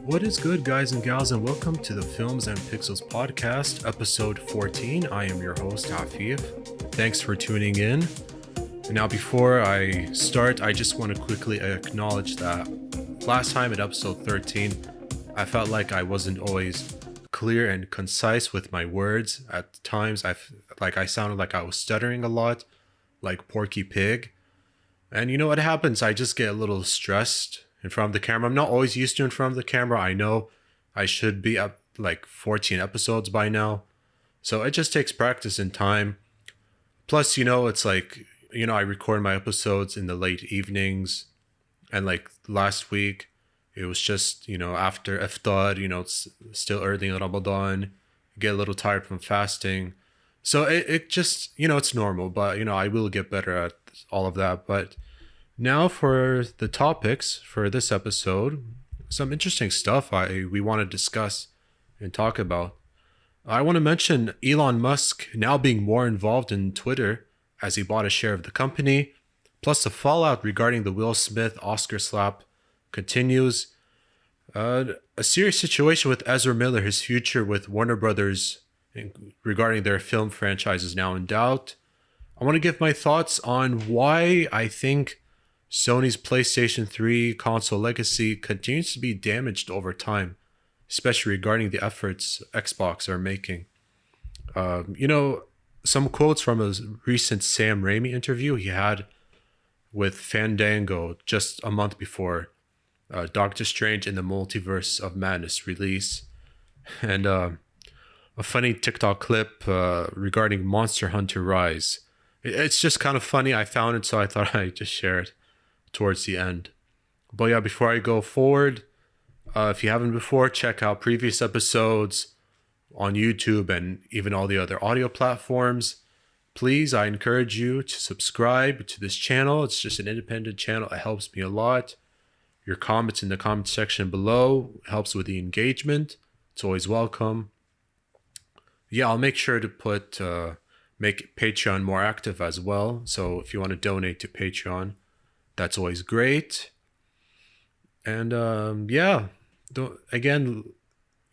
What is good, guys and gals, and welcome to the Films and Pixels podcast, episode 14. I am your host, Afif. Thanks for tuning in. Now, before I start, I just want to quickly acknowledge that last time at episode 13, I felt like I wasn't always clear and concise with my words. At times, I sounded like I was stuttering a lot, like Porky Pig. And you know what happens? I just get a little stressed in front of the camera. I'm not always used to in front of the camera. I know I should be up like 14 episodes by now. So it just takes practice and time. Plus, it's like, I record my episodes in the late evenings. And like last week, it was just, after iftar, it's still early in Ramadan. Get a little tired from fasting. So it just, it's normal. But, I will get better at all of that. But now for the topics for this episode, some interesting stuff we want to discuss and talk about. I want to mention Elon Musk now being more involved in Twitter as he bought a share of the company, plus the fallout regarding the Will Smith Oscar slap continues. A serious situation with Ezra Miller, his future with Warner Brothers regarding their film franchise is now in doubt. I want to give my thoughts on why I think Sony's PlayStation 3 console legacy continues to be damaged over time, especially regarding the efforts Xbox are making. Some quotes from a recent Sam Raimi interview he had with Fandango just a month before Doctor Strange in the Multiverse of Madness release, and a funny TikTok clip regarding Monster Hunter Rise. It's just kind of funny. I found it, so I thought I'd just share it towards the end. But yeah, before I go forward, if you haven't before, check out previous episodes on YouTube and even all the other audio platforms. Please, I encourage you to subscribe to this channel. It's just an independent channel. It helps me a lot. Your comments in the comment section below helps with the engagement. It's always welcome. Yeah, I'll make sure to make Patreon more active as well. So if you want to donate to Patreon, that's always great. And again,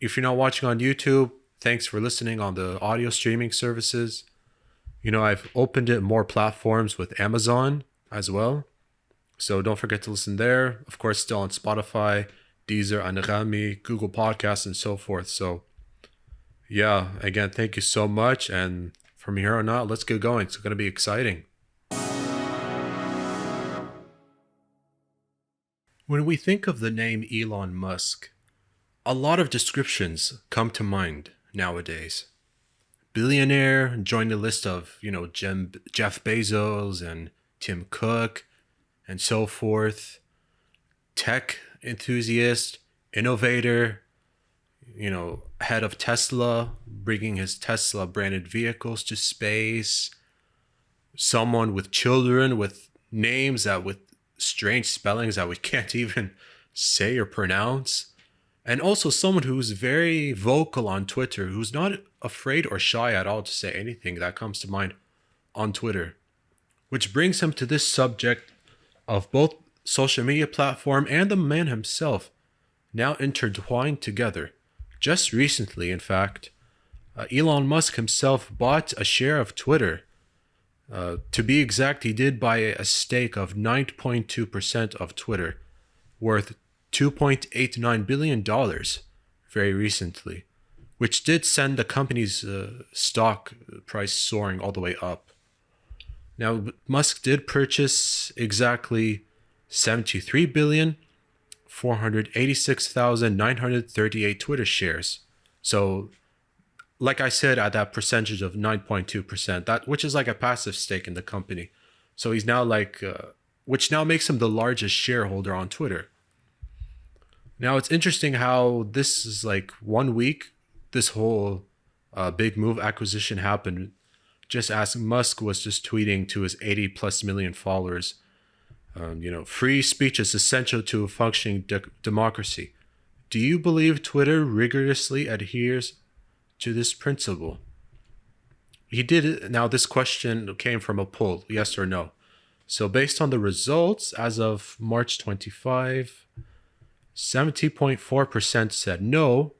if you're not watching on YouTube, thanks for listening on the audio streaming services. I've opened it more platforms with Amazon as well. So don't forget to listen there. Of course, still on Spotify, Deezer, Raimi, Google Podcasts, and so forth. So yeah, again, thank you so much. And from here on out, let's get going. It's going to be exciting. When we think of the name Elon Musk, a lot of descriptions come to mind nowadays. Billionaire, join the list of, Jeff Bezos and Tim Cook and so forth. Tech enthusiast, innovator, head of Tesla, bringing his Tesla branded vehicles to space. Someone with children with names with strange spellings that we can't even say or pronounce. And also someone who's very vocal on Twitter, who's not afraid or shy at all to say anything that comes to mind on Twitter. Which brings him to this subject of both social media platform and the man himself now intertwined together. Just recently, in fact, Elon Musk himself bought a share of Twitter. To be exact, he did buy a stake of 9.2% of Twitter, worth $2.89 billion very recently, which did send the company's stock price soaring all the way up. Now, Musk did purchase exactly 73,486,938 Twitter shares. So, like I said, at that percentage of 9.2%, that which is like a passive stake in the company. So he's now which now makes him the largest shareholder on Twitter. Now it's interesting how this is like 1 week, this whole big move acquisition happened just as Musk was just tweeting to his 80 plus million followers, free speech is essential to a functioning democracy. Do you believe Twitter rigorously adheres to this principle? He did. Now, this question came from a poll, yes or no. So based on the results as of March 25, 70.4% said no,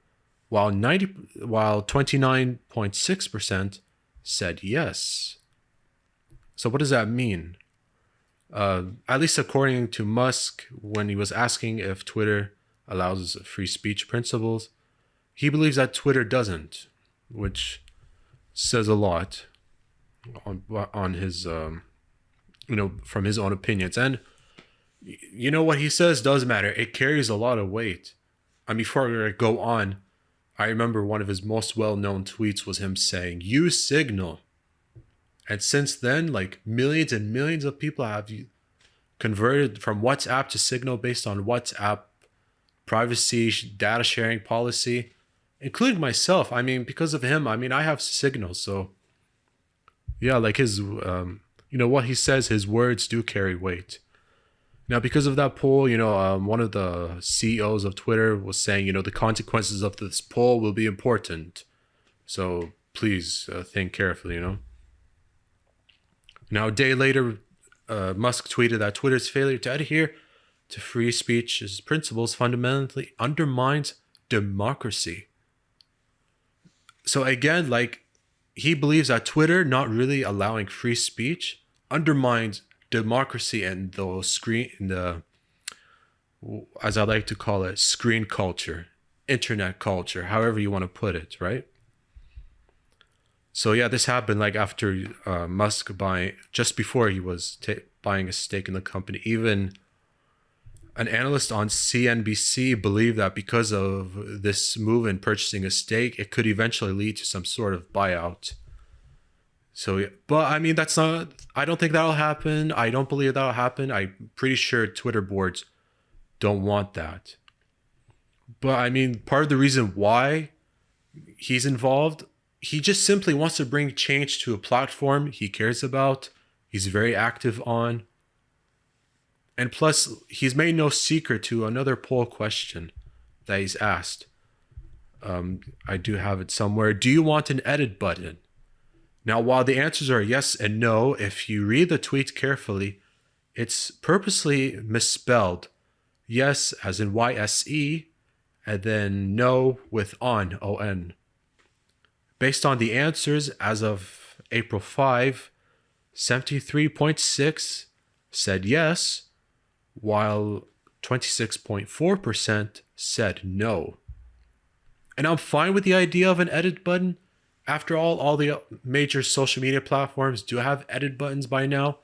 while 29.6% said yes. So what does that mean? At least according to Musk, when he was asking if Twitter allows free speech principles, he believes that Twitter doesn't, which says a lot on his, from his own opinions. And what he says does matter. It carries a lot of weight. Before I go on, I remember one of his most well-known tweets was him saying, "Use Signal." And since then, millions and millions of people have converted from WhatsApp to Signal based on WhatsApp privacy, data sharing policy, including myself. Because of him, I have Signal. So yeah, his, what he says, his words do carry weight. Now, because of that poll, one of the CEOs of Twitter was saying, the consequences of this poll will be important. So please think carefully, Now, a day later, Musk tweeted that Twitter's failure to adhere to free speech's principles fundamentally undermines democracy. So again, he believes that Twitter not really allowing free speech undermines democracy and as I like to call it, screen culture, internet culture, however you want to put it, right? So yeah, this happened after Musk just before he was buying a stake in the company. Even an analyst on CNBC believed that because of this move in purchasing a stake, it could eventually lead to some sort of buyout. So, but I don't think that'll happen. I don't believe that'll happen. I'm pretty sure Twitter boards don't want that. But part of the reason why he's involved, he just simply wants to bring change to a platform he cares about, he's very active on. And plus, he's made no secret to another poll question that he's asked. I do have it somewhere. Do you want an edit button? Now, while the answers are yes and no, if you read the tweet carefully, it's purposely misspelled. Yes as in YSE, and then no with on, O-N. Based on the answers as of April 5, 73.6% said yes, while 26.4% said no. And I'm fine with the idea of an edit button. After all the major social media platforms do have edit buttons by now.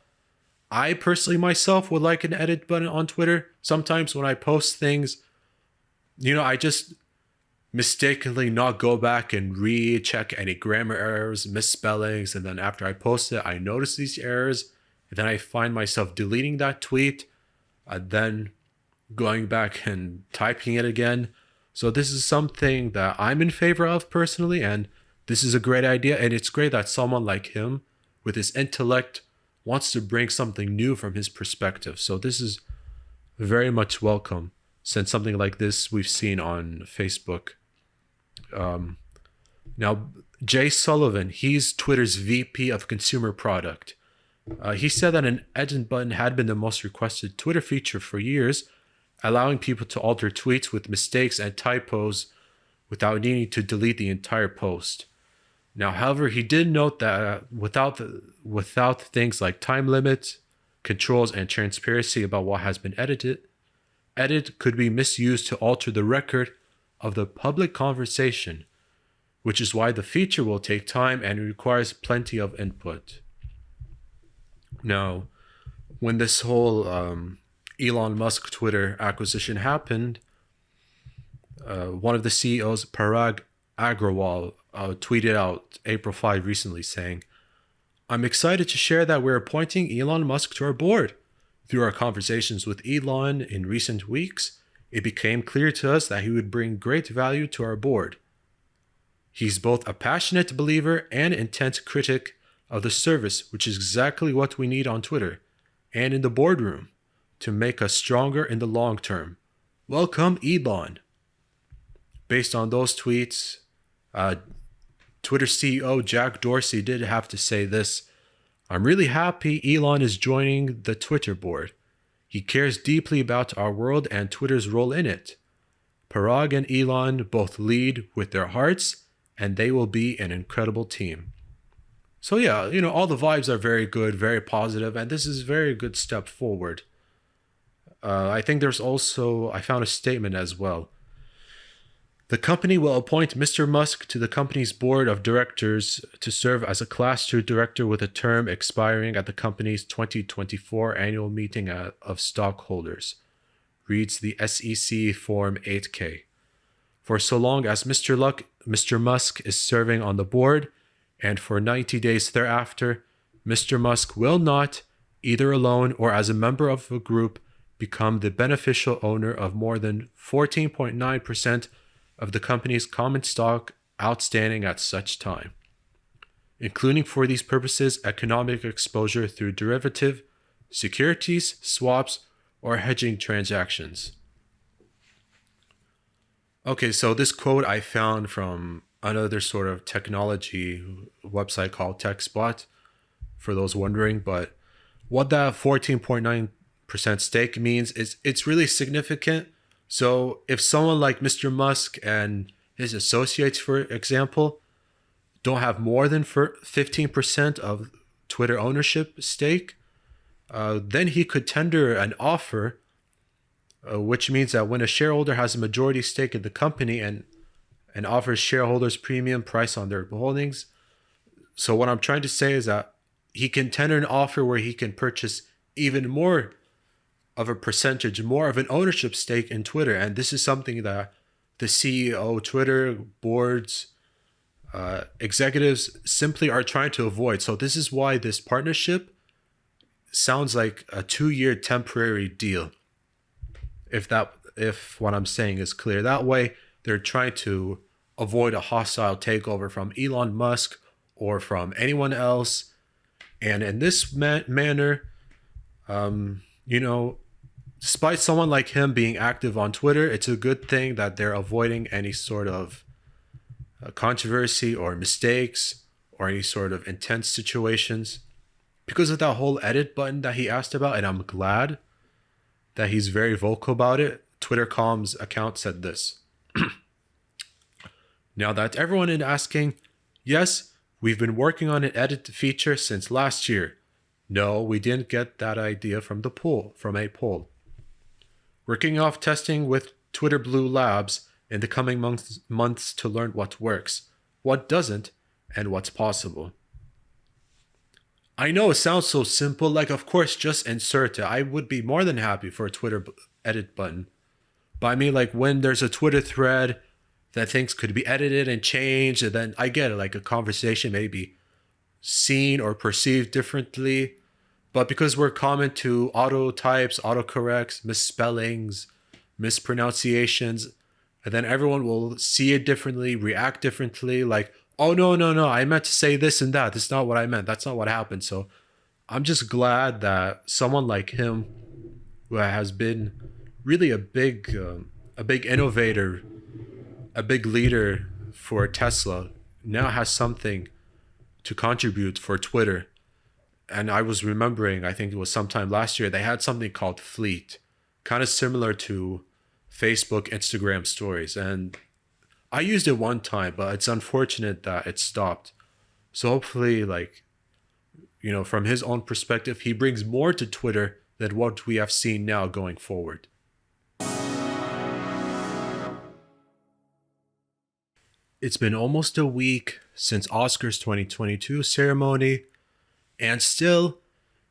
I personally myself would like an edit button on Twitter. Sometimes when I post things, I just mistakenly not go back and recheck any grammar errors, misspellings, and then after I post it, I notice these errors, and then I find myself deleting that tweet, and then going back and typing it again. So this is something that I'm in favor of personally, and this is a great idea, and it's great that someone like him, with his intellect, wants to bring something new from his perspective. So this is very much welcome, since something like this we've seen on Facebook. Now, Jay Sullivan, he's Twitter's VP of Consumer Product. He said that an edit button had been the most requested Twitter feature for years, allowing people to alter tweets with mistakes and typos without needing to delete the entire post. Now, however, he did note that without things like time limits, controls, and transparency about what has been edited, edit could be misused to alter the record of the public conversation, which is why the feature will take time and requires plenty of input. Now, when this whole Elon Musk Twitter acquisition happened, one of the CEOs, Parag Agrawal, tweeted out April 5 recently saying, "I'm excited to share that we're appointing Elon Musk to our board. Through our conversations with Elon in recent weeks, it became clear to us that he would bring great value to our board. He's both a passionate believer and intense critic of the service, which is exactly what we need on Twitter and in the boardroom to make us stronger in the long term. Welcome, Elon." Based on those tweets, Twitter CEO Jack Dorsey did have to say this: "I'm really happy Elon is joining the Twitter board. He cares deeply about our world and Twitter's role in it. Parag and Elon both lead with their hearts, and they will be an incredible team. So yeah, all the vibes are very good, very positive, and this is a very good step forward. I think I found a statement as well. The company will appoint Mr. Musk to the company's board of directors to serve as a Class 2 director with a term expiring at the company's 2024 annual meeting of stockholders, reads the SEC Form 8K. For so long as Mr. Musk is serving on the board, and for 90 days thereafter, Mr. Musk will not, either alone or as a member of a group, become the beneficial owner of more than 14.9% of the company's common stock outstanding at such time, including for these purposes economic exposure through derivative, securities, swaps, or hedging transactions. Okay, so this quote I found from another sort of technology website called TechSpot, for those wondering, but what that 14.9% stake means is it's really significant. So if someone like Mr. Musk and his associates, for example, don't have more than 15% of Twitter ownership stake, then he could tender an offer, which means that when a shareholder has a majority stake in the company and offers shareholders premium price on their holdings. So what I'm trying to say is that he can tender an offer where he can purchase even more of a percentage, more of an ownership stake in Twitter. And this is something that the CEO, Twitter, boards, executives simply are trying to avoid. So this is why this partnership sounds like a 2-year temporary deal. If what I'm saying is clear. That way, they're trying to avoid a hostile takeover from Elon Musk or from anyone else. And in this manner, despite someone like him being active on Twitter, it's a good thing that they're avoiding any sort of controversy or mistakes or any sort of intense situations because of that whole edit button that he asked about. And I'm glad that he's very vocal about it. Twitter.com's account said this. Now that everyone is asking, yes, we've been working on an edit feature since last year. No, we didn't get that idea from a poll. We're kicking off testing with Twitter Blue Labs in the coming months to learn what works, what doesn't, and what's possible. I know it sounds so simple, like of course just insert it. I would be more than happy for a Twitter edit button. But I mean, like when there's a Twitter thread that things could be edited and changed, and then I get it, like a conversation may be seen or perceived differently. But because we're common to auto types, autocorrects, misspellings, mispronunciations, and then everyone will see it differently, react differently, like, oh, no, I meant to say this and that. That's not what I meant. That's not what happened. So I'm just glad that someone like him, who has been really a big innovator, a big leader for Tesla, now has something to contribute for Twitter. And I was remembering, I think it was sometime last year, they had something called Fleet, kind of similar to Facebook, Instagram stories. And I used it one time, but it's unfortunate that it stopped. So hopefully, from his own perspective, he brings more to Twitter than what we have seen now going forward. It's been almost a week since Oscars 2022 ceremony, and still,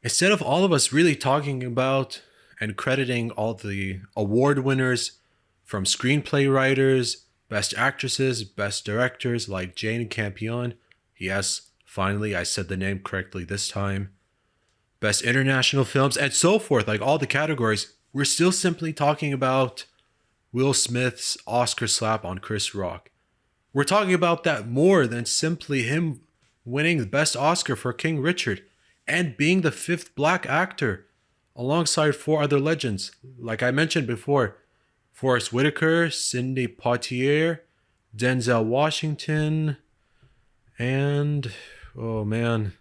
instead of all of us really talking about and crediting all the award winners, from screenplay writers, best actresses, best directors like Jane Campion, yes, finally I said the name correctly this time, best international films, and so forth, like all the categories, we're still simply talking about Will Smith's Oscar slap on Chris Rock. We're talking about that more than simply him winning the best Oscar for King Richard and being the 5th black actor alongside 4 other legends. Like I mentioned before, Forrest Whitaker, Sidney Poitier, Denzel Washington, and, oh man,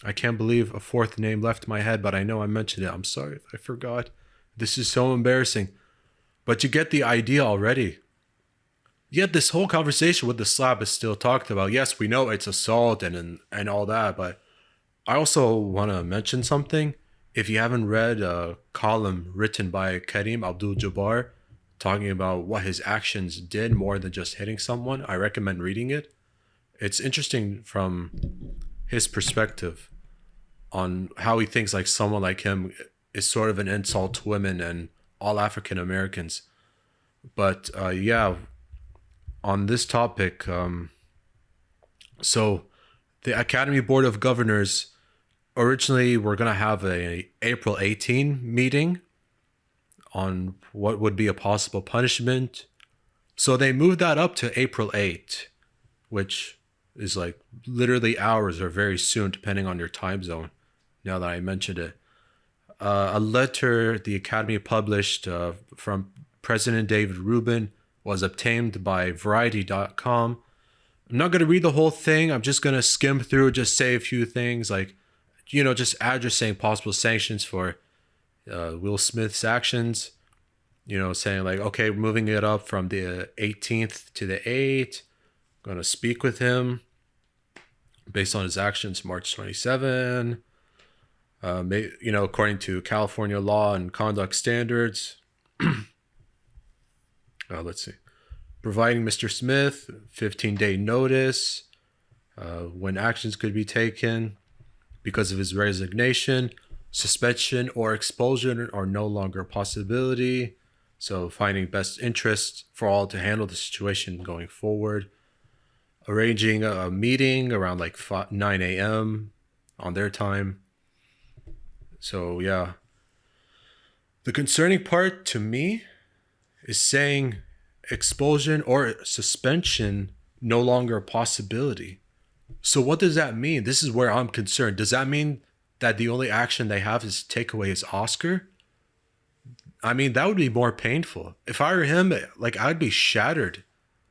I can't believe a 4th name left my head, but I know I mentioned it. I'm sorry if I forgot. This is so embarrassing. But you get the idea already. Yet this whole conversation with the slap is still talked about. Yes, we know it's assault and all that, but I also want to mention something. If you haven't read a column written by Karim Abdul-Jabbar talking about what his actions did more than just hitting someone, I recommend reading it. It's interesting from his perspective on how he thinks like someone like him is sort of an insult to women and all African Americans. But yeah, on this topic, so the Academy Board of Governors originally were going to have a April 18 meeting on what would be a possible punishment. So they moved that up to April 8, which is like literally hours or very soon, depending on your time zone, now that I mentioned it. A letter the Academy published from President David Rubin was obtained by Variety.com. I'm not going to read the whole thing. I'm just going to skim through, just say a few things like, just addressing possible sanctions for Will Smith's actions. Saying like, okay, moving it up from the 18th to the 8th. Going to speak with him based on his actions March 27. According to California law and conduct standards. Let's see. Providing Mr. Smith 15-day notice when actions could be taken because of his resignation, suspension, or expulsion are no longer a possibility. So finding best interest for all to handle the situation going forward. Arranging a meeting around like 9 a.m. on their time. So yeah. The concerning part to me is saying expulsion or suspension no longer a possibility. So what does that mean? This is where I'm concerned. Does that mean that the only action they have is take away his Oscar? I mean, that would be more painful. If I were him, like I'd be shattered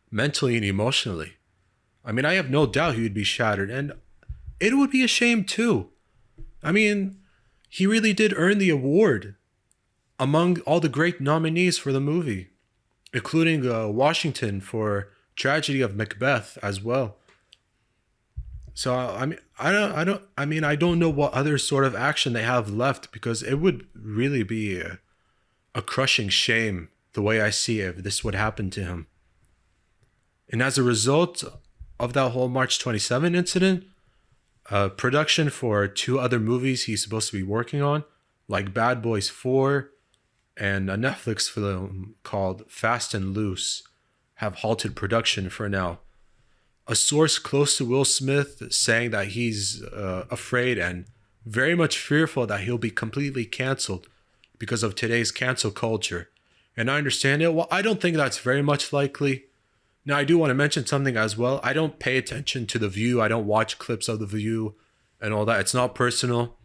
mentally and emotionally. I mean, I have no doubt he would be shattered, and it would be a shame too. I mean, he really did earn the award among all the great nominees for the movie, including Washington for Tragedy of Macbeth as well. So I don't know what other sort of action they have left, because it would really be a crushing shame the way I see it if this would happen to him. And as a result of that whole March 27 incident, production for 2 other movies he's supposed to be working on, like Bad Boys 4 and a Netflix film called Fast and Loose, have halted production for now. A source close to Will Smith saying that he's afraid and very much fearful that he'll be completely canceled because of today's cancel culture. And I understand it. Well, I don't think that's very much likely. Now, I do want to mention something as well. I don't pay attention to The View. I don't watch clips of The View and all that. It's not personal.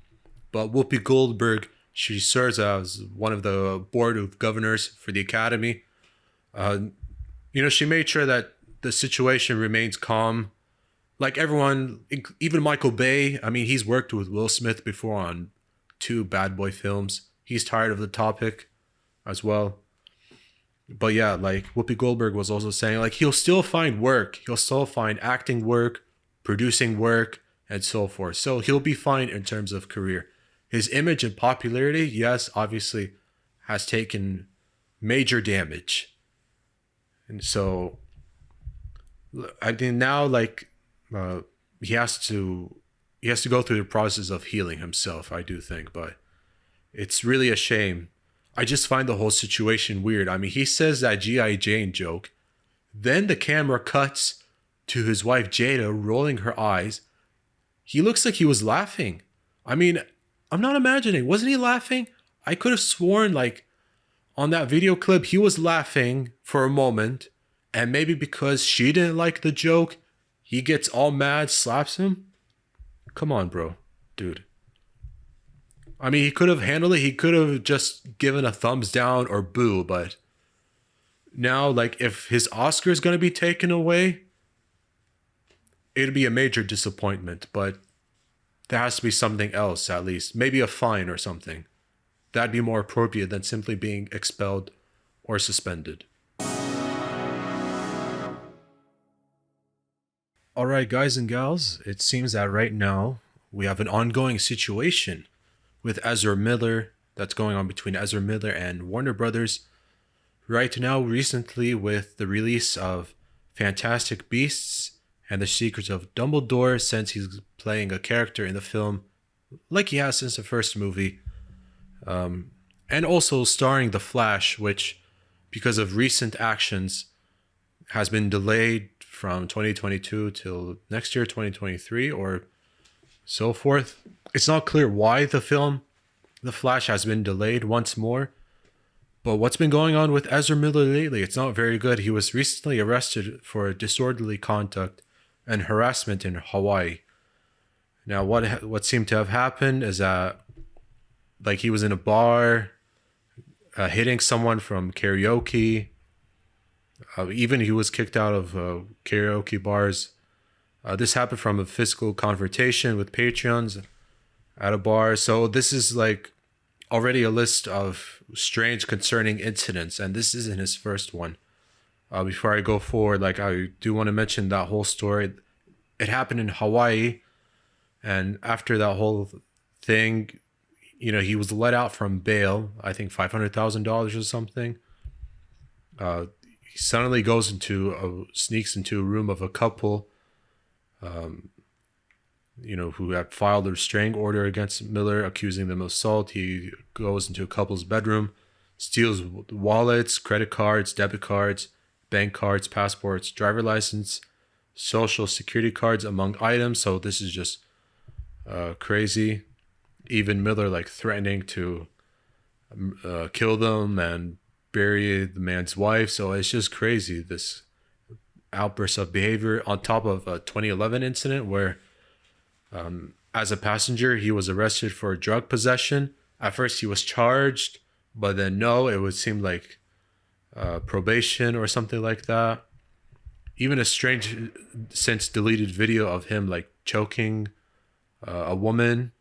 But Whoopi Goldberg, she serves as one of the board of governors for the Academy. She made sure that the situation remains calm. Like everyone, even Michael Bay, I mean, he's worked with Will Smith before on 2 Bad Boy films. He's tired of the topic as well. But yeah, like Whoopi Goldberg was also saying, like he'll still find work. He'll still find acting work, producing work, and so forth. So he'll be fine in terms of career. His image and popularity, yes, obviously has taken major damage. And so I think now he has to go through the process of healing himself, I do think, but it's really a shame. I just find the whole situation weird. I mean, he says that G.I. Jane joke, then the camera cuts to his wife Jada rolling her eyes. He looks like he was laughing. I mean, I'm not imagining. Wasn't he laughing? I could have sworn like on that video clip he was laughing for a moment, and maybe because she didn't like the joke, he gets all mad, slaps him. Come on, bro. Dude. I mean, he could have handled it. He could have just given a thumbs down or boo, but now, like, if his Oscar is going to be taken away, it'd be a major disappointment, but there has to be something else, at least. Maybe a fine or something. That'd be more appropriate than simply being expelled or suspended. All right, guys and gals, it seems that right now we have an ongoing situation with Ezra Miller that's going on between Ezra Miller and Warner Brothers. Right now, recently, with the release of Fantastic Beasts and the Secrets of Dumbledore, since he's playing a character in the film like he has since the first movie, and also starring The Flash, which, because of recent actions, has been delayed from 2022 till next year, 2023, or so forth. It's not clear why the film The Flash has been delayed once more. But what's been going on with Ezra Miller lately? It's not very good. He was recently arrested for disorderly conduct and harassment in Hawaii. Now, what seemed to have happened is that, like, he was in a bar, hitting someone from karaoke. Even he was kicked out of karaoke bars. This happened from a physical confrontation with patrons at a bar. So this is like already a list of strange, concerning incidents, and this isn't his first one. Before I go forward, like, I do want to mention that whole story. It happened in Hawaii, and after that whole thing, he was let out from bail. I think $500,000 or something. He suddenly sneaks into a room of a couple, who had filed a restraining order against Miller, accusing them of assault. He goes into a couple's bedroom, steals wallets, credit cards, debit cards, bank cards, passports, driver license, social security cards, among items. So this is just crazy. Even Miller, like, threatening to kill them and bury the man's wife. So it's just crazy, this outburst of behavior on top of a 2011 incident where, as a passenger, he was arrested for drug possession. At first he was charged, but then it would seem like probation or something like that. Even a strange, since deleted video of him, like, choking a woman,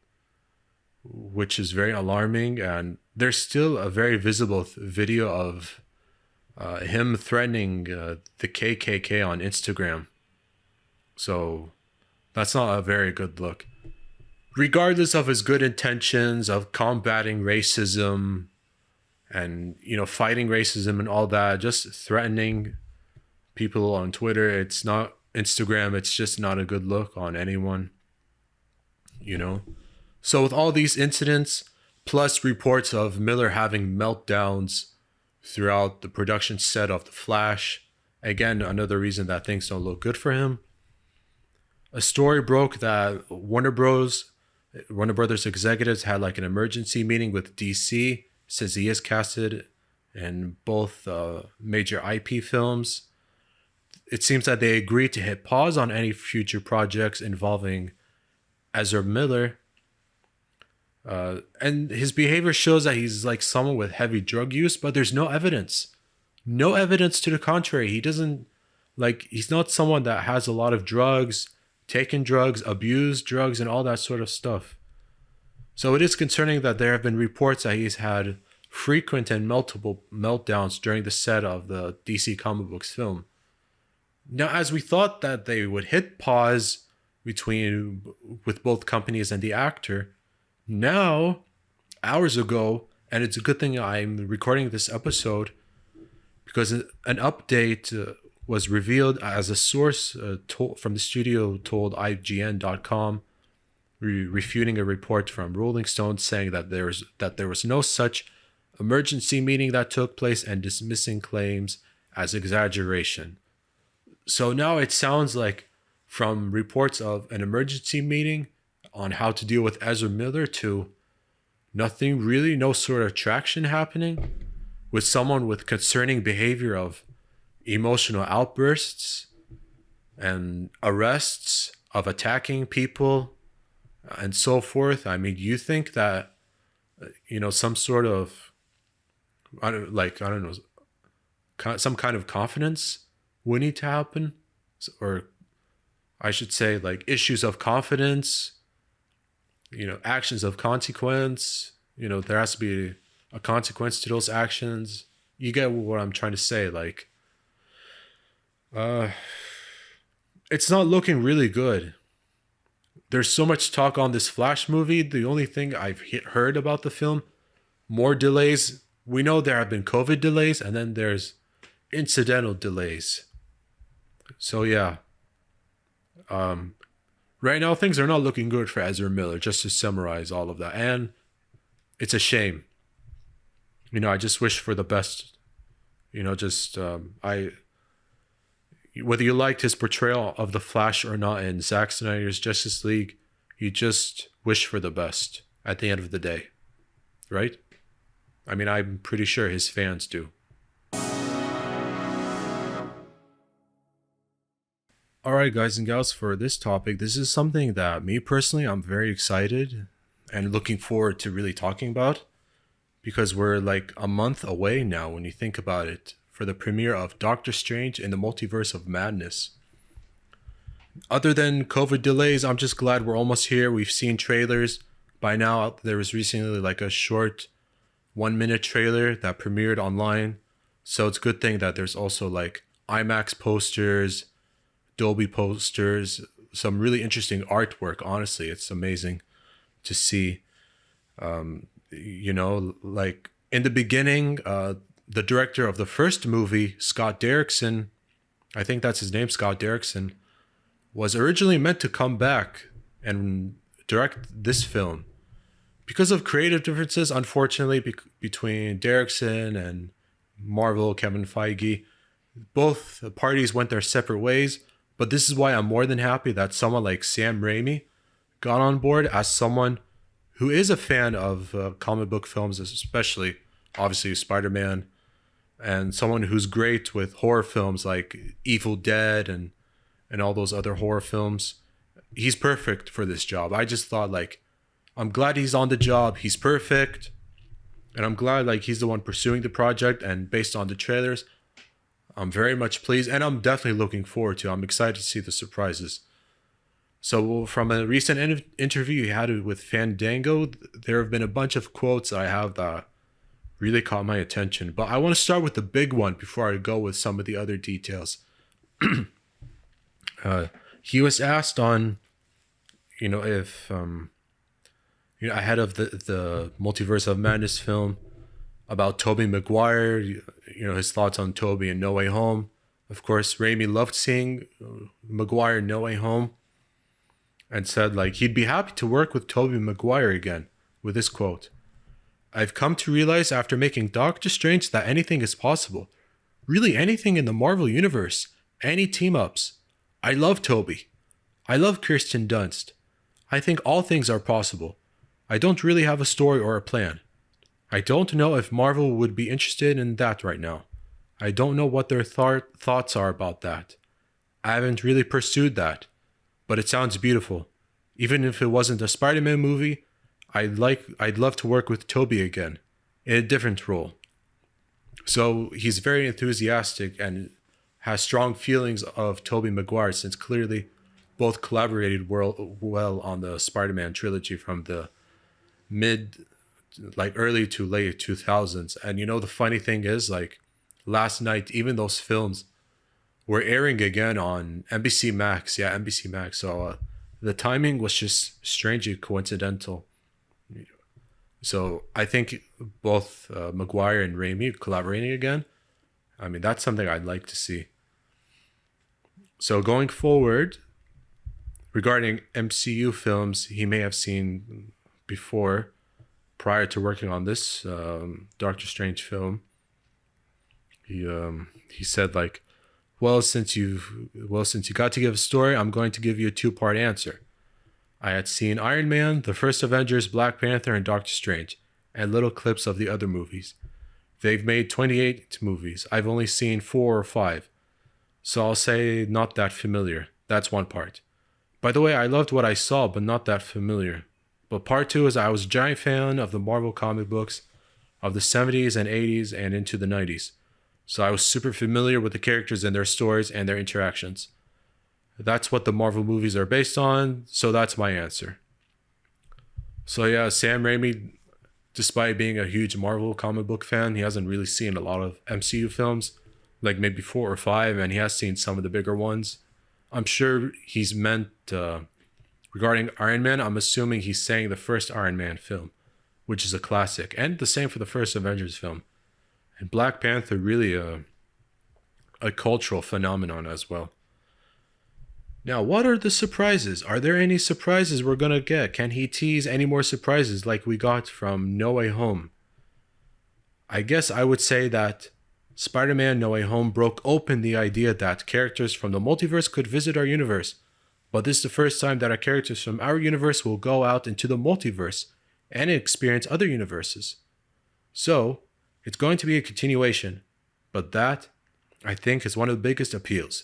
which is very alarming. And there's still a very visible video of him threatening the KKK on Instagram. So that's not a very good look. Regardless of his good intentions of combating racism and, fighting racism and all that, just threatening people on Twitter, it's not Instagram, it's just not a good look on anyone, So with all these incidents, plus reports of Miller having meltdowns throughout the production set of The Flash, again, another reason that things don't look good for him. A story broke that Warner Brothers executives had like an emergency meeting with DC, since he is casted in both major IP films. It seems that they agreed to hit pause on any future projects involving Ezra Miller. And his behavior shows that he's like someone with heavy drug use, but there's no evidence. No evidence to the contrary. He's not someone that has a lot of drugs, taken drugs, abused drugs, and all that sort of stuff. So it is concerning that there have been reports that he's had frequent and multiple meltdowns during the set of the DC comic books film. Now, as we thought that they would hit pause with both companies and the actor, now, hours ago, and it's a good thing I'm recording this episode, because an update was revealed as a source from the studio told IGN.com, refuting a report from Rolling Stone saying that there was no such emergency meeting that took place, and dismissing claims as exaggeration. So now it sounds like, from reports of an emergency meeting on how to deal with Ezra Miller, to nothing really, no sort of traction happening with someone with concerning behavior of emotional outbursts and arrests, of attacking people and so forth. I mean, you think that, some sort of, some kind of confidence would need to happen, or I should say, like, issues of confidence, actions of consequence, there has to be a consequence to those actions. You get what I'm trying to say. Like, it's not looking really good. There's so much talk on this Flash movie. The only thing I've heard about the film, more delays. We know there have been COVID delays, and then there's incidental delays. So yeah, right now things are not looking good for Ezra Miller. Just to summarize all of that, and it's a shame. I just wish for the best. I whether you liked his portrayal of the Flash or not in Zack Snyder's Justice League, you just wish for the best at the end of the day, right? I mean, I'm pretty sure his fans do. Alright, guys and gals, for this topic, this is something that me personally, I'm very excited and looking forward to really talking about, because we're like a month away now when you think about it, for the premiere of Doctor Strange in the Multiverse of Madness. Other than COVID delays, I'm just glad we're almost here. We've seen trailers. By now, there was recently like a short 1-minute trailer that premiered online. So it's a good thing that there's also like IMAX posters, Dolby posters, some really interesting artwork. Honestly, it's amazing to see. Like in the beginning, the director of the first movie, Scott Derrickson, I think that's his name, Scott Derrickson, was originally meant to come back and direct this film. Because of creative differences, unfortunately, between Derrickson and Marvel, Kevin Feige, both parties went their separate ways. But this is why I'm more than happy that someone like Sam Raimi got on board as someone who is a fan of comic book films, especially, obviously, Spider-Man, and someone who's great with horror films like Evil Dead and all those other horror films. He's perfect for this job. I just thought, like, I'm glad he's on the job. He's perfect. And I'm glad, like, he's the one pursuing the project. And based on the trailers, I'm very much pleased. And I'm definitely looking forward to it. I'm excited to see the surprises. So from a recent interview he had with Fandango, there have been a bunch of quotes that I have that really caught my attention. But I want to start with the big one before I go with some of the other details. He was asked on, if, ahead of the Multiverse of Madness film about Tobey Maguire, his thoughts on Tobey and No Way Home. Of course, Raimi loved seeing Maguire in No Way Home and said, like, he'd be happy to work with Tobey Maguire again, with this quote. "I've come to realize after making Doctor Strange that anything is possible. Really anything in the Marvel Universe. Any team-ups. I love Tobey. I love Kirsten Dunst. I think all things are possible. I don't really have a story or a plan. I don't know if Marvel would be interested in that right now. I don't know what their thoughts are about that. I haven't really pursued that. But it sounds beautiful. Even if it wasn't a Spider-Man movie, I'd love to work with Tobey again, in a different role." So he's very enthusiastic and has strong feelings of Tobey Maguire, since clearly both collaborated well on the Spider-Man trilogy from the early to late 2000s. And the funny thing is, like, last night, even those films were airing again on NBC Max. Yeah, NBC Max. So the timing was just strangely coincidental. So I think both Maguire and Raimi collaborating again, I mean, that's something I'd like to see. So going forward, regarding MCU films he may have seen before, prior to working on this Doctor Strange film, he said, like, since you got to give a story, I'm going to give you a 2-part answer. I had seen Iron Man, The First Avengers, Black Panther, and Doctor Strange, and little clips of the other movies. They've made 28 movies. I've only seen 4 or 5. So I'll say not that familiar. That's one part. By the way, I loved what I saw, but not that familiar. But part 2 is I was a giant fan of the Marvel comic books of the 70s and 80s and into the 90s. So I was super familiar with the characters and their stories and their interactions. That's what the Marvel movies are based on, so that's my answer. So yeah, Sam Raimi, despite being a huge Marvel comic book fan, he hasn't really seen a lot of MCU films, like maybe 4 or 5, and he has seen some of the bigger ones. I'm sure he's meant regarding Iron Man. I'm assuming he's saying the first Iron Man film, which is a classic, and the same for the first Avengers film. And Black Panther really a cultural phenomenon as well. Now, what are the surprises? Are there any surprises we're gonna get? Can he tease any more surprises like we got from No Way Home? I guess I would say that Spider-Man No Way Home broke open the idea that characters from the multiverse could visit our universe. But this is the first time that our characters from our universe will go out into the multiverse and experience other universes. So, it's going to be a continuation. But that, I think, is one of the biggest appeals.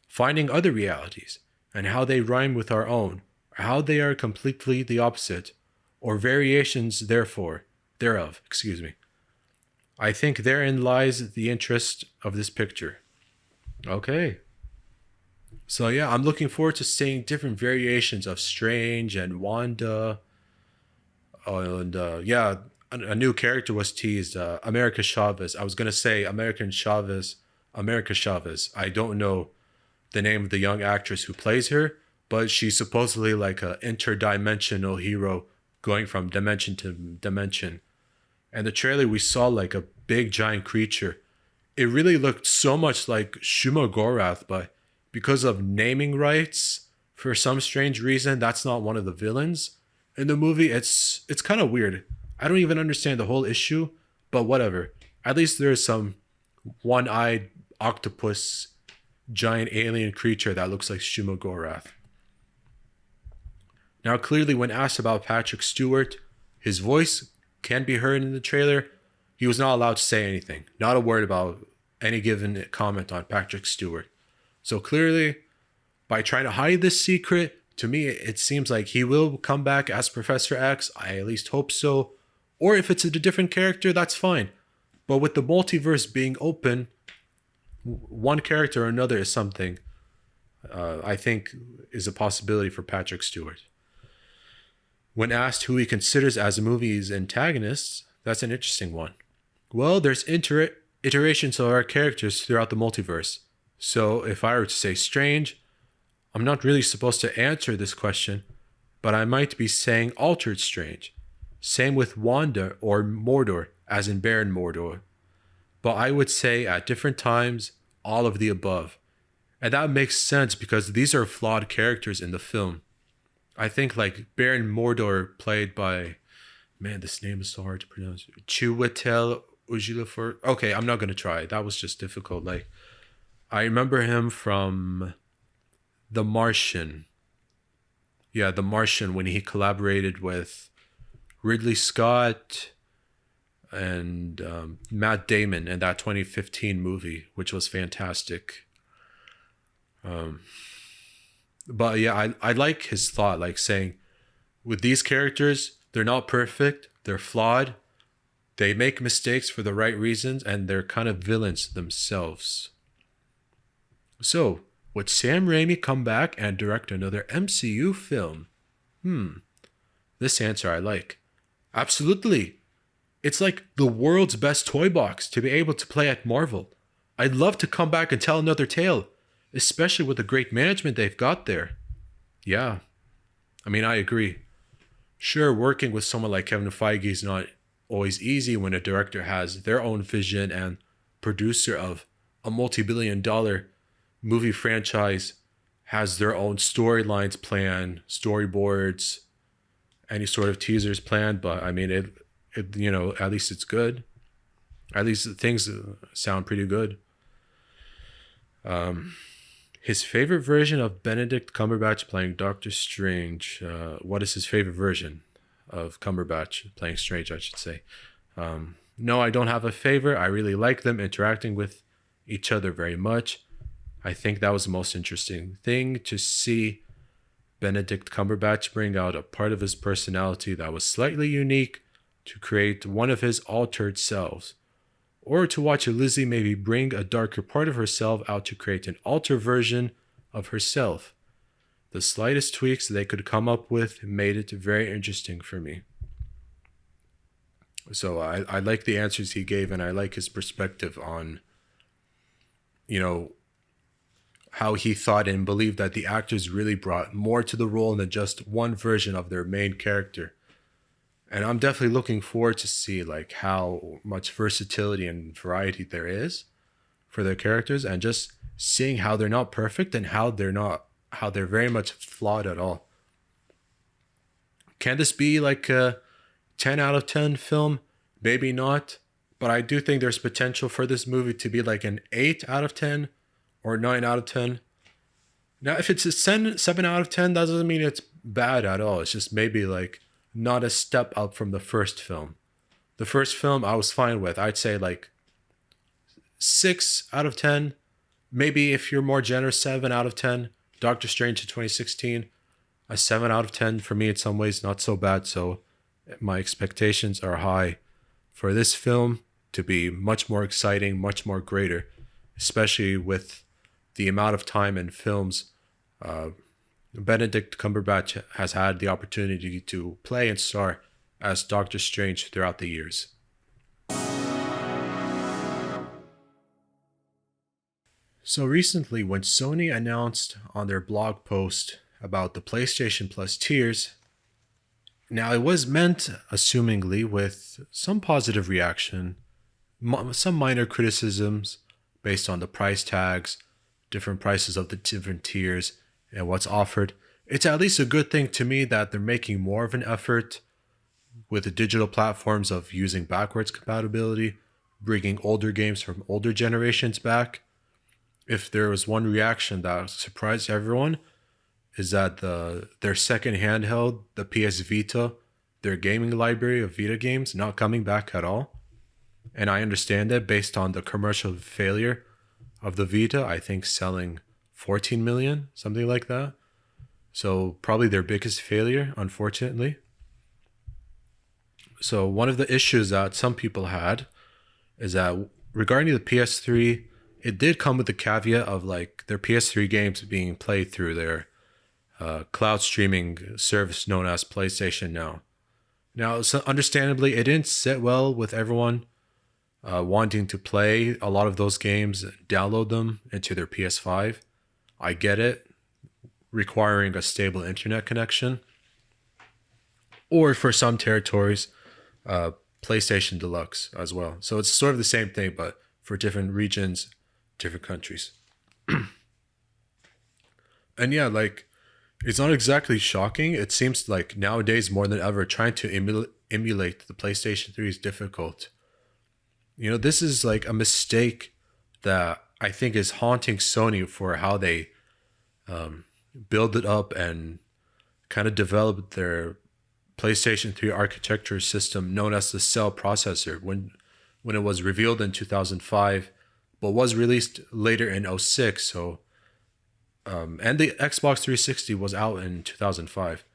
Finding other realities, and how they rhyme with our own, or how they are completely the opposite, or variations thereof. I think therein lies the interest of this picture. Okay. So yeah, I'm looking forward to seeing different variations of Strange and Wanda. And yeah, a new character was teased, America Chavez. I was going to say America Chavez. I don't know the name of the young actress who plays her, but she's supposedly like an interdimensional hero going from dimension to dimension. And the trailer, we saw like a big giant creature. It really looked so much like Shuma Gorath, but because of naming rights, for some strange reason, that's not one of the villains. In the movie, it's kind of weird. I don't even understand the whole issue, but whatever. At least there's some one-eyed octopus giant alien creature that looks like Shuma Gorath. Now, clearly, when asked about Patrick Stewart, his voice can be heard in the trailer. He was not allowed to say anything, not a word about any given comment on Patrick Stewart. So clearly, by trying to hide this secret, to me, it seems like he will come back as Professor X. I at least hope so. Or if it's a different character, that's fine. But with the multiverse being open, one character or another is something I think is a possibility for Patrick Stewart. When asked who he considers as the movie's antagonists, that's an interesting one. Well, there's iterations of our characters throughout the multiverse. So if I were to say Strange, I'm not really supposed to answer this question, but I might be saying Altered Strange. Same with Wanda or Mordor, as in Baron Mordor. But I would say at different times, all of the above. And that makes sense because these are flawed characters in the film. I think like Baron Mordor, played by, man, this name is so hard to pronounce. Chiwetel Ejiofor. Okay, I'm not going to try. That was just difficult. Like, I remember him from The Martian. Yeah, The Martian, when he collaborated with Ridley Scott and Matt Damon in that 2015 movie, which was fantastic. But yeah, I like his thought, like saying, with these characters, they're not perfect, they're flawed, they make mistakes for the right reasons, and they're kind of villains themselves. So, would Sam Raimi come back and direct another MCU film? This answer I like. Absolutely. It's like the world's best toy box to be able to play at Marvel. I'd love to come back and tell another tale, especially with the great management they've got there. Yeah, I mean, I agree. Sure, working with someone like Kevin Feige is not always easy when a director has their own vision and producer of a multi-billion-dollar movie franchise has their own storylines planned, storyboards, any sort of teasers planned. But I mean, it you know, at least it's good. At least things sound pretty good. His favorite version of Benedict Cumberbatch playing Doctor Strange. What is his favorite version of Cumberbatch playing Strange, I should say. No, I don't have a favorite. I really like them interacting with each other very much. I think that was the most interesting thing, to see Benedict Cumberbatch bring out a part of his personality that was slightly unique to create one of his altered selves. Or to watch Lizzie maybe bring a darker part of herself out to create an altered version of herself. The slightest tweaks they could come up with made it very interesting for me. So I like the answers he gave, and I like his perspective on, you know, how he thought and believed that the actors really brought more to the role than just one version of their main character. And I'm definitely looking forward to see like how much versatility and variety there is for their characters, and just seeing how they're not perfect and how they're very much flawed at all. Can this be like a 10 out of 10 film? Maybe not, but I do think there's potential for this movie to be like an 8 out of 10 or 9 out of 10. Now, if it's a 7 out of 10, that doesn't mean it's bad at all. It's just maybe like not a step up from the first film. The first film I was fine with. I'd say like 6 out of 10. Maybe if you're more generous, 7 out of 10. Doctor Strange in 2016, a 7 out of 10 for me in some ways, not so bad. So my expectations are high for this film to be much more exciting, much more greater, especially with the amount of time in films Benedict Cumberbatch has had the opportunity to play and star as Doctor Strange throughout the years. So recently, when Sony announced on their blog post about the PlayStation Plus tiers, now it was meant, assumingly, with some positive reaction, some minor criticisms based on the price tags, different prices of the different tiers, and what's offered. It's at least a good thing to me that they're making more of an effort with the digital platforms of using backwards compatibility, bringing older games from older generations back. If there was one reaction that surprised everyone, is that their second handheld, the PS Vita, their gaming library of Vita games, not coming back at all. And I understand that based on the commercial failure of the Vita, I think selling 14 million, something like that. So probably their biggest failure, unfortunately. So one of the issues that some people had is that regarding the PS3, it did come with the caveat of like their PS3 games being played through their cloud streaming service known as PlayStation Now. Now, so understandably, it didn't sit well with everyone wanting to play a lot of those games, download them into their PS5. I get it, requiring a stable internet connection. Or for some territories, PlayStation Deluxe as well. So it's sort of the same thing, but for different regions, different countries. And yeah, like, it's not exactly shocking. It seems like nowadays more than ever, trying to emulate the PlayStation 3 is difficult. You know, this is like a mistake that I think is haunting Sony for how they build it up and kind of develop their PlayStation 3 architecture system known as the Cell processor when it was revealed in 2005, but was released later in 2006. So, and the Xbox 360 was out in 2005.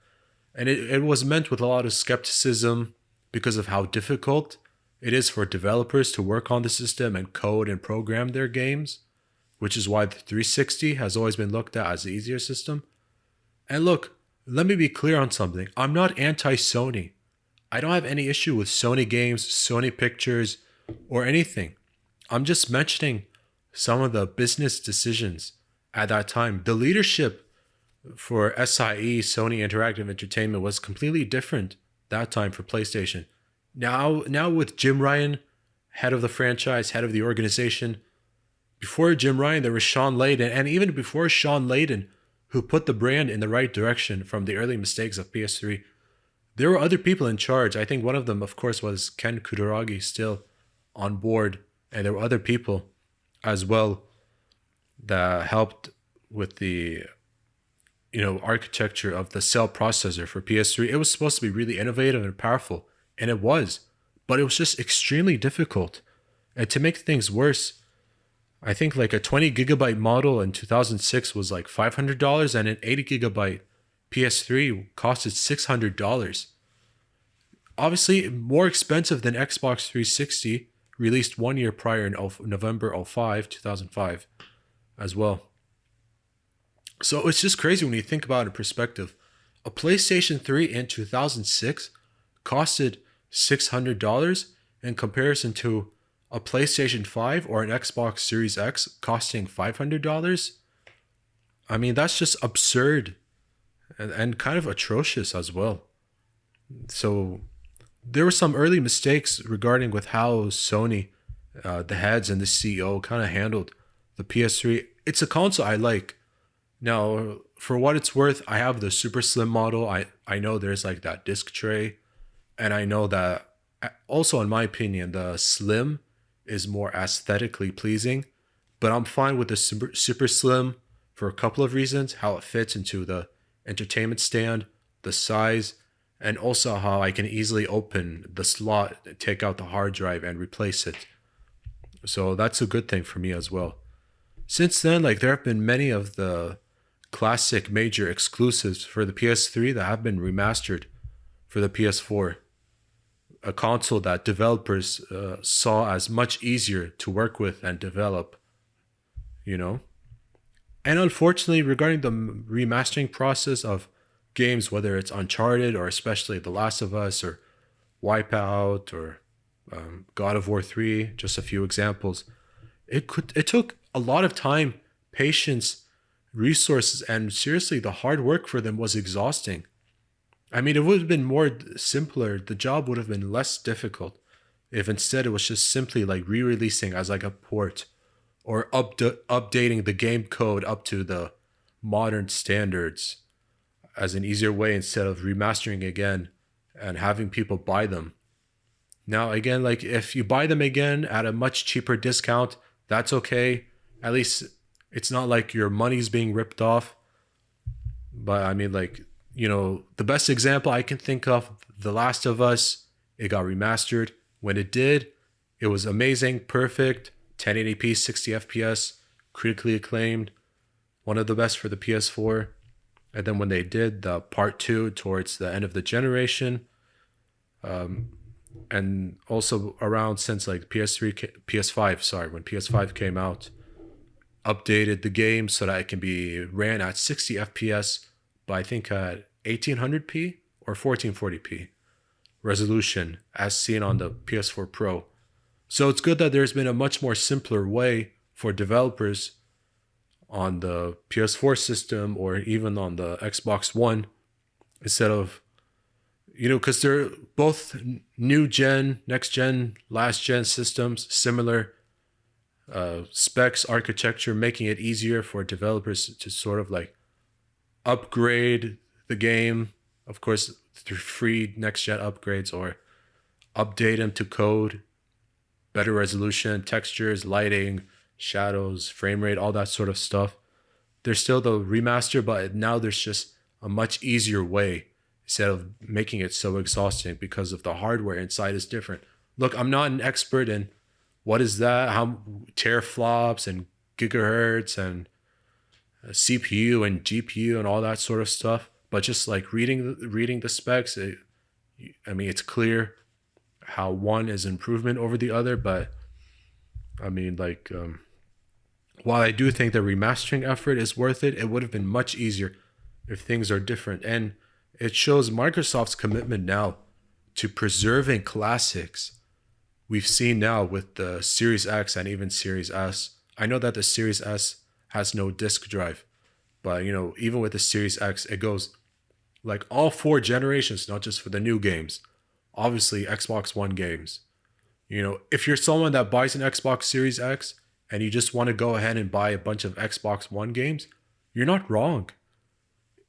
And it was met with a lot of skepticism because of how difficult it is for developers to work on the system and code and program their games, which is why the 360 has always been looked at as the easier system. And look, let me be clear on something. I'm not anti-Sony. I don't have any issue with Sony games, Sony pictures, or anything. I'm just mentioning some of the business decisions at that time. The leadership for SIE, Sony Interactive Entertainment, was completely different that time for PlayStation. Now with Jim Ryan, head of the franchise, head of the organization. Before Jim Ryan, there was Sean Layden, and even before Sean Layden, who put the brand in the right direction from the early mistakes of PS3, there were other people in charge. I think one of them, of course, was Ken Kutaragi, still on board, and there were other people as well that helped with the architecture of the Cell processor for PS3. It was supposed to be really innovative and powerful, and it was, but it was just extremely difficult. And to make things worse, I think like a 20 gigabyte model in 2006 was like $500, and an 80 gigabyte PS3 costed $600. Obviously more expensive than Xbox 360, released 1 year prior in November 2005 as well. So it's just crazy when you think about it in perspective. A PlayStation 3 in 2006 costed $600 in comparison to a PlayStation 5 or an Xbox Series X costing $500. I mean, that's just absurd and kind of atrocious as well. So there were some early mistakes regarding with how Sony, the heads and the CEO kind of handled the PS3. It's a console I like. Now, for what it's worth, I have the super slim model. I know there's like that disc tray, and I know that also, in my opinion, the slim is more aesthetically pleasing. But I'm fine with the super slim for a couple of reasons: how it fits into the entertainment stand, the size, and also how I can easily open the slot, take out the hard drive, and replace it. So that's a good thing for me as well. Since then, like there have been many of the classic major exclusives for the PS3 that have been remastered for the PS4, a console that developers saw as much easier to work with and develop, you know? And unfortunately, regarding the remastering process of games, whether it's Uncharted or especially The Last of Us or Wipeout or God of War 3, just a few examples, it took a lot of time, patience, resources, and seriously, the hard work for them was exhausting. I mean, it would have been more simpler. The job would have been less difficult if instead it was just simply like re-releasing as like a port or updating the game code up to the modern standards as an easier way instead of remastering again and having people buy them. Now, again, like if you buy them again at a much cheaper discount, that's okay. At least it's not like your money's being ripped off. But I mean, like, the best example I can think of, The Last of Us, it got remastered. When it did, it was amazing, perfect, 1080p, 60 FPS, critically acclaimed, one of the best for the PS4. And then when they did the part 2 towards the end of the generation, and also around since like PS5, sorry, when PS5 came out, updated the game so that it can be ran at 60 FPS, but I think at 1800p or 1440p resolution as seen on the PS4 Pro. So it's good that there's been a much more simpler way for developers on the PS4 system or even on the Xbox One instead of, because they're both new gen, next gen, last gen systems, similar specs, architecture, making it easier for developers to sort of like upgrade the game, of course, through free next gen upgrades or update them to code, better resolution, textures, lighting, shadows, frame rate, all that sort of stuff. There's still the remaster, but now there's just a much easier way instead of making it so exhausting because of the hardware inside is different. Look, I'm not an expert in what is that, how teraflops and gigahertz and CPU and GPU and all that sort of stuff. But just like reading the specs, it's clear how one is improvement over the other. But I mean, like, while I do think the remastering effort is worth it, it would have been much easier if things are different. And it shows Microsoft's commitment now to preserving classics. We've seen now with the Series X and even Series S. I know that the Series S has no disk drive, but even with the Series X, it goes like all 4 generations, not just for the new games. Obviously, Xbox One games. If you're someone that buys an Xbox Series X and you just want to go ahead and buy a bunch of Xbox One games, you're not wrong.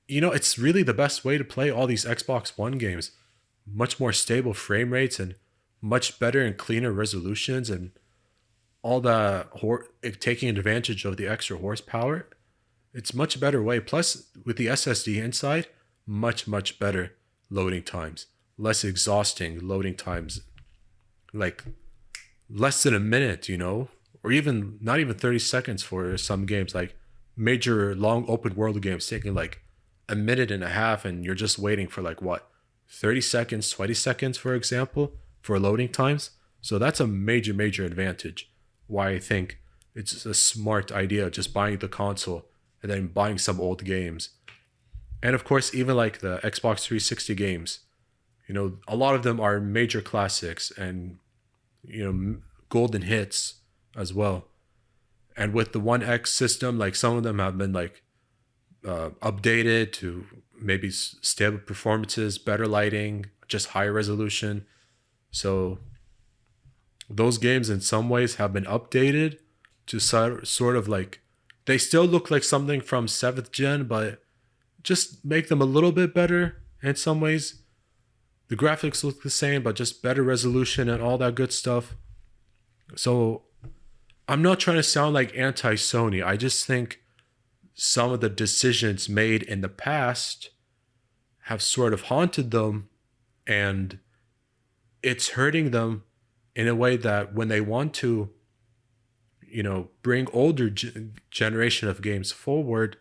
It's really the best way to play all these Xbox One games. Much more stable frame rates and much better and cleaner resolutions and all the taking advantage of the extra horsepower. It's much better way. Plus, with the SSD inside, much, much better loading times. Less exhausting loading times. Like less than a minute, or even not even 30 seconds for some games. Like major long open world games taking like a minute and a half and you're just waiting for like what, 30 seconds, 20 seconds, for example, for loading times. So that's a major, major advantage. Why I think it's a smart idea just buying the console and then buying some old games. And of course, even like the Xbox 360 games, a lot of them are major classics and, golden hits as well. And with the One X system, like some of them have been like updated to maybe stable performances, better lighting, just higher resolution. So those games in some ways have been updated to sort of like, they still look like something from 7th gen, but just make them a little bit better in some ways. The graphics look the same, but just better resolution and all that good stuff. So I'm not trying to sound like anti-Sony. I just think some of the decisions made in the past have sort of haunted them, and it's hurting them in a way that when they want to, bring older generation of games forward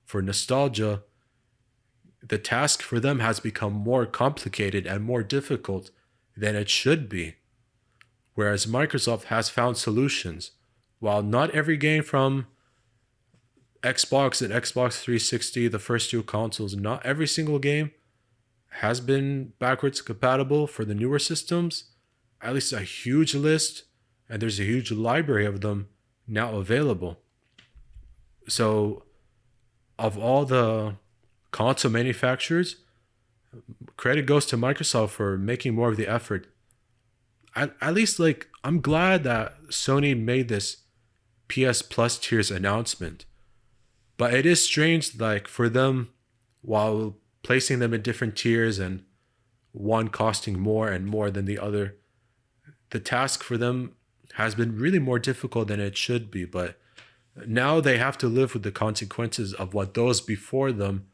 for nostalgia, the task for them has become more complicated and more difficult than it should be. Whereas Microsoft has found solutions. While not every game from Xbox and Xbox 360, the first two consoles, not every single game has been backwards compatible for the newer systems, at least a huge list, and there's a huge library of them now available. So of all the console manufacturers, credit goes to Microsoft for making more of the effort. At least, like, I'm glad that Sony made this PS Plus tiers announcement. But it is strange, like, for them, while placing them in different tiers and one costing more and more than the other, the task for them has been really more difficult than it should be. But now they have to live with the consequences of what those before them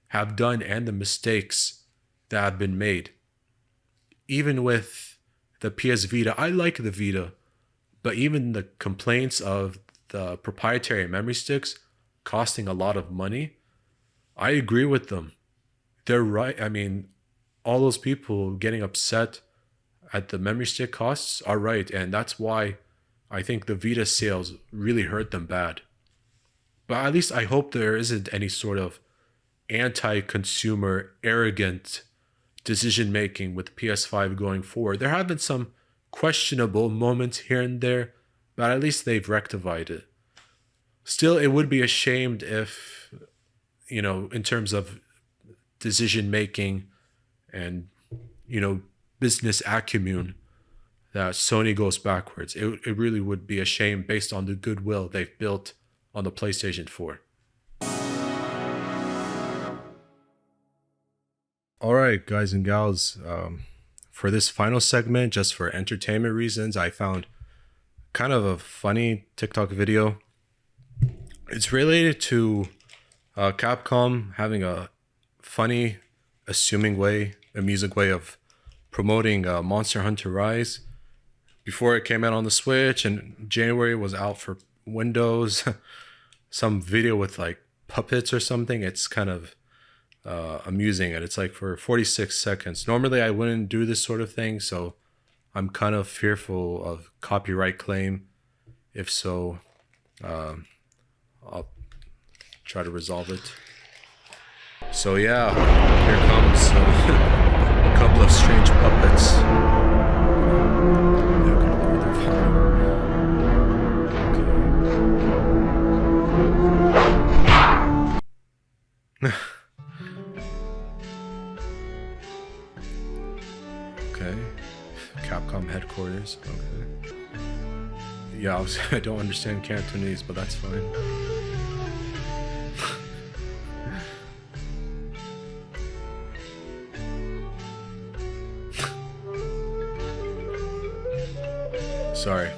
have done and the mistakes that have been made. Even with the PS Vita, I like the Vita, but even the complaints of the proprietary memory sticks costing a lot of money, I agree with them. They're right. I mean, all those people getting upset at the memory stick costs are right, and that's why I think the Vita sales really hurt them bad. But at least I hope there isn't any sort of anti-consumer, arrogant decision making with PS5 going forward. There have been some questionable moments here and there, but at least they've rectified it. Still, it would be ashamed if, in terms of decision making and, business acumen, that Sony goes backwards. It really would be a shame based on the goodwill they've built on the PlayStation 4. All right, guys and gals, for this final segment, just for entertainment reasons, I found kind of a funny TikTok video. It's related to Capcom having a funny, amusing way of promoting Monster Hunter Rise. Before it came out on the Switch, and January was out for Windows. Some video with like puppets or something. It's kind of amusing, and it's like for 46 seconds. Normally I wouldn't do this sort of thing, so I'm kind of fearful of copyright claim. If so, I'll try to resolve it. So yeah, here comes a couple of strange puppets. Okay. Capcom headquarters. Okay. Yeah, I don't understand Cantonese, but that's fine. Sorry.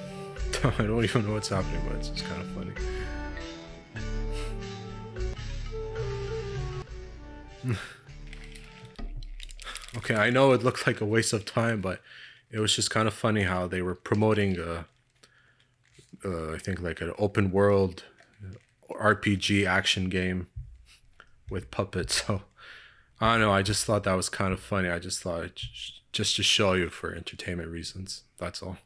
I don't even know what's happening, but it's kind of funny. Okay, I know it looked like a waste of time, but it was just kind of funny how they were promoting I think like an open world RPG action game with puppets. So I don't know, I just thought that was kind of funny. I just thought just to show you for entertainment reasons. That's all.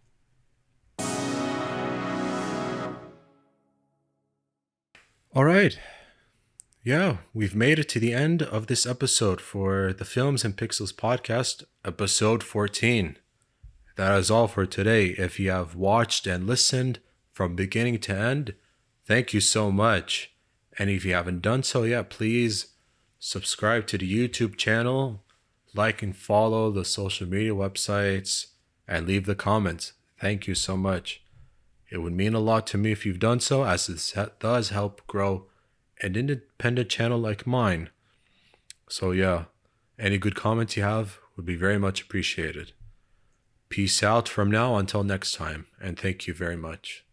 All right. Yeah, we've made it to the end of this episode for the Films and Pixels podcast, episode 14. That is all for today. If you have watched and listened from beginning to end, thank you so much. And if you haven't done so yet, please subscribe to the YouTube channel, like and follow the social media websites, and leave the comments. Thank you so much. It would mean a lot to me if you've done so, as this does help grow an independent channel like mine. So yeah, any good comments you have would be very much appreciated. Peace out from now until next time, and thank you very much.